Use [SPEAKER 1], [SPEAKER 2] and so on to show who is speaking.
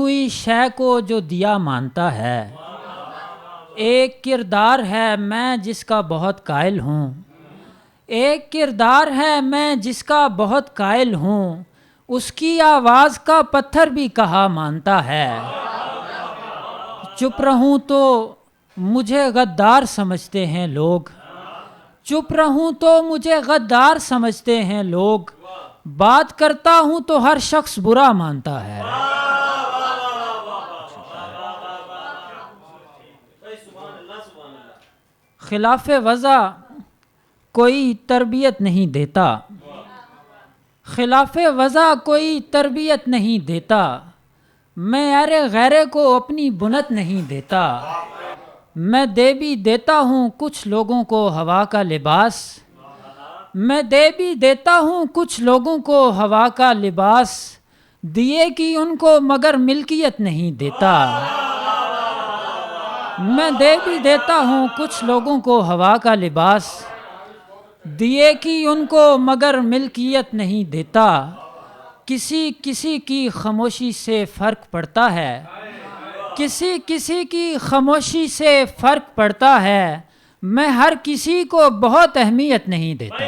[SPEAKER 1] ہوئی شے کو جو دیا مانتا ہے، ایک کردار ہے میں جس کا بہت قائل ہوں، ایک کردار ہے میں جس کا بہت قائل ہوں، اس کی آواز کا پتھر بھی کہا مانتا ہے۔ چپ رہوں تو مجھے غدار سمجھتے ہیں لوگ، چپ رہوں تو مجھے غدار سمجھتے ہیں لوگ، بات کرتا ہوں تو ہر شخص برا مانتا ہے۔ خلاف وضع کوئی تربیت نہیں دیتا، خلاف وضع کوئی تربیت نہیں دیتا، معیار غیرے کو اپنی بنت نہیں دیتا۔ میں دے بھی دیتا ہوں کچھ لوگوں کو ہوا کا لباس، میں دے بھی دیتا ہوں کچھ لوگوں کو ہوا کا لباس، دیے کی ان کو مگر ملکیت نہیں دیتا۔ میں دے بھی دیتا ہوں کچھ لوگوں کو ہوا کا لباس، دیے کی ان کو مگر ملکیت نہیں دیتا۔ کسی کسی کی خاموشی سے فرق پڑتا ہے، کسی کسی کی خاموشی سے فرق پڑتا ہے، میں ہر کسی کو بہت اہمیت نہیں دیتا۔